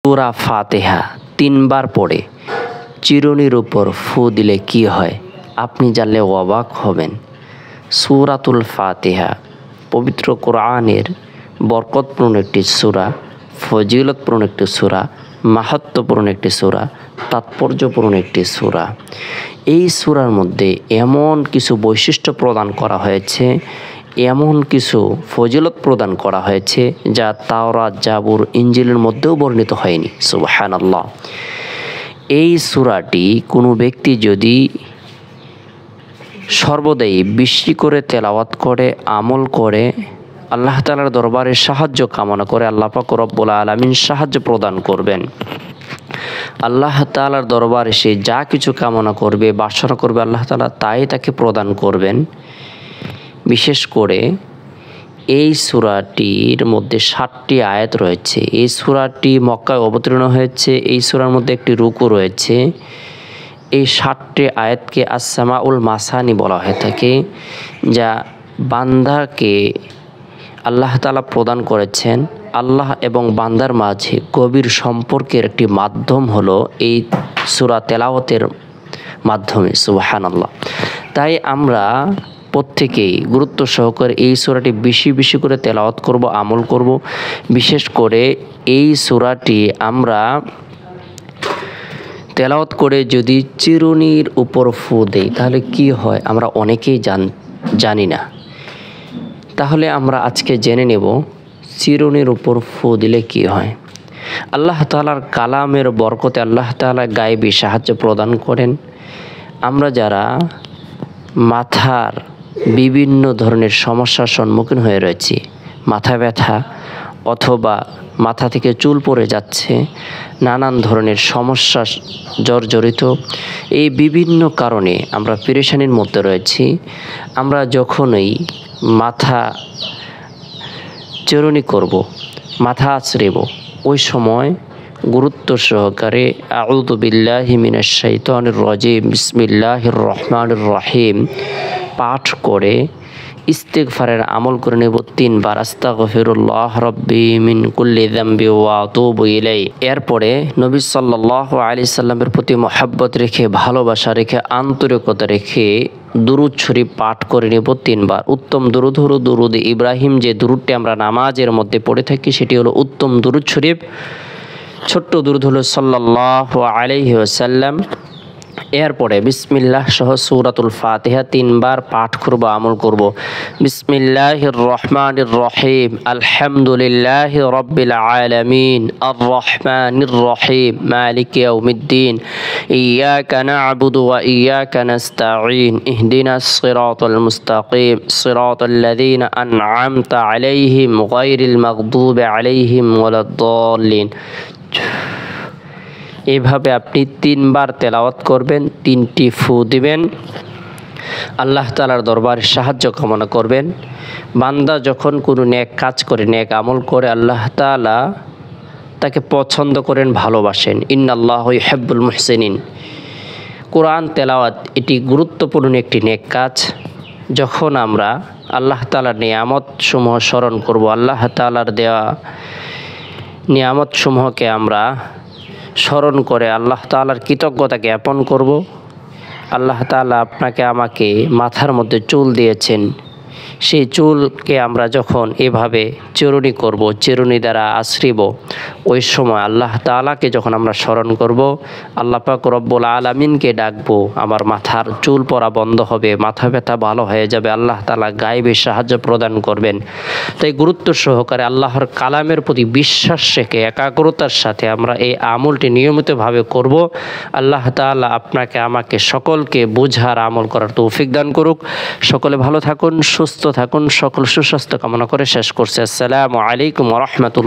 সূরা ফাতিহা ৩ বার পড়ে চিরুনির উপর ফু দিলে কি হয়? আপনি জানলে অবাক হবেন। সূরাতুল ফাতিহা পবিত্র কোরআনের বরকতপূর্ণ একটি সূরা, ফজিলতপূর্ণ একটি সূরা, মাহাত্ম্যপূর্ণ একটি সূরা, তাৎপর্যপূর্ণ একটি সূরা। এই সূরার মধ্যে এমন কিছু বৈশিষ্ট্য প্রদান করা হয়েছে, এমন কিছু ফজিলত প্রদান করা হয়েছে যা তাওরাত, জাবুর, ইনজিলের মধ্যেও বর্ণিত হয়নি। সুবহানাল্লাহ। এই সূরাটি কোনো ব্যক্তি যদি সর্বদাই বেশি করে তেলাওয়াত করে, আমল করে, আল্লাহ তাআলার দরবারে সাহায্য কামনা করে, আল্লাহ পাক রব্বুল আলামিন সাহায্য প্রদান করবেন। আল্লাহ তাআলার দরবারে সে যা কিছু কামনা করবে, বাসনা করবে, আল্লাহ তাআলা তাই তাকে প্রদান করবেন। বিশেষ করে এই সূরাটির মধ্যে ৭টি আয়াত রয়েছে। এই সূরাটি মক্কায় অবতীর্ণ হয়েছে। এই সূরার মধ্যে একটি রুকু রয়েছে। এই ৭টি আয়াতকে আস-সামাউল মাসানি বলা হয়ে থাকে, যা বান্দাকে আল্লাহ তাআলা প্রদান করেছেন। আল্লাহ এবং বান্দার মাঝে গভীর সম্পর্কের একটি মাধ্যম হলো এই সূরা তেলাওয়াতের মাধ্যমে। সুবহানাল্লাহ। তাই আমরা প্রত্যেকেই গুরুত্ব সহকারে এই সূরাটি বেশি বেশি করে তেলাওয়াত করব, আমল করব। বিশেষ করে এই সূরাটি আমরা তেলাওয়াত করে যদি চিরুনির উপর ফু দেই তাহলে কি হয় আমরা অনেকেই জানি না। তাহলে আমরা আজকে জেনে নেব চিরুনির উপর ফু দিলে কি হয়। আল্লাহ তাআলার কালামের বরকতে আল্লাহ তাআলা গায়েবী সাহায্য প্রদান করেন। আমরা যারা মাথার বিভিন্ন ধরনের সমস্যার সম্মুখীন হয়ে রয়েছি, মাথা ব্যথা অথবা মাথা থেকে চুল পড়ে যাচ্ছে, নানান ধরনের সমস্যা জর্জরিত, এই বিভিন্ন কারণে আমরা পেরেশানির মধ্যে রয়েছি। আমরা যখনই মাথা চিরুনি করব, মাথা আঁচড়েব, ওই সময় গুরুত্ব সহকারে আউযু বিল্লাহি মিনাশ শাইতানির রাজিম বিসমিল্লাহির রহমানির রহিম পাঠ করে ইস্তিগফারের আমল করে নেব ৩ বার। আস্তাগফিরুল্লাহ রাব্বি মিন কুল্লি যামবি ওয়া আতুবু ইলাই। এরপরে নবী সাল্লাল্লাহু আলাইহি সাল্লামের প্রতি মহব্বত রেখে, ভালোবাসা রেখে, আন্তরিকতা রেখে দুরূদ শরীফ পাঠ করে নেব ৩ বার। উত্তম দুরূদ হলো দুরূদ ইব্রাহিম। যে দুরূদটি আমরা নামাজের মধ্যে পড়ে থাকি সেটি হলো উত্তম দুরূদ শরীফ। ছোট্ট দুরূদ হলো সাল্লাল্লাহু আলাইহি ওয়াসাল্লাম। এরপরে বিসমিল্লাহ সহ সূরাতুল ফাতিহা ৩ বার পাঠ করব, আমল করব। বিসমিল্লাহির রহমানির রহিম আলহামদুলিল্লাহি রাব্বিল আলামিন আর রহমানির রহিম মালিকি ইয়াউমিদ্দিন ইয়াকা না'বুদু ওয়া ইয়াকা নাস্তাঈন ইহদিনাস সিরাতাল মুস্তাকিম সিরাতাল্লাযীনা আন'আমতা আলাইহিম গায়রিল মাগদুবি আলাইহিম ওয়ালাদ-দাল্লিন। এভাবে আপনি ৩ বার তেলাওয়াত করবেন, ৩টি ফু দিবেন, আল্লাহ তাআলার দরবারে সাহায্য কামনা করবেন। বান্দা যখন কোনো নেক কাজ করে, নেক আমল করে, আল্লাহ তাআলা তাকে পছন্দ করেন, ভালোবাসেন। ইন্নাল্লাহু ইউহিব্বুল মুহসিনিন। কোরআন তেলাওয়াত এটি গুরুত্বপূর্ণ একটি নেক কাজ। যখন আমরা আল্লাহ তাআলার নিয়ামত সমূহ স্মরণ করব, আল্লাহ তাআলার দেওয়া নিয়ামত সমূহকে আমরা স্মরণ করে আল্লাহ তাআলার কৃতজ্ঞতা জ্ঞাপন করব। আল্লাহ তাআলা আপনাকে আমাকে মাথার মধ্যে চুল দিয়েছেন, সেই চুলকে আমরা যখন এভাবে চিরুনি করব, চিরুনি দ্বারা আশ্রিব, ওই সময় আল্লাহ তাআলাকে যখন আমরা স্মরণ করব, আল্লাহ পাক রব্বুল আলামিনকে ডাকবো, আমার মাথার চুল পড়া বন্ধ হবে, মাথা ব্যথা ভালো হয়ে যাবে, আল্লাহ তাআলা গায়েবী সাহায্য প্রদান করবেন। তাই গুরুত্ব সহকারে আল্লাহর কালামের প্রতি বিশ্বাস রেখে একাগ্রতার সাথে আমরা এই আমলটি নিয়মিতভাবে করব। আল্লাহ তাআলা আপনাকে আমাকে সকলকে বোঝার, আমল করার তৌফিক দান করুক। সকলে ভালো থাকুন, সুস্থ থাকুন। সকল সুস্বাস্থ্য কামনা করে শেষ করছি। আসসালামু আলাইকুম ওয়া রাহমাতুল্লাহ।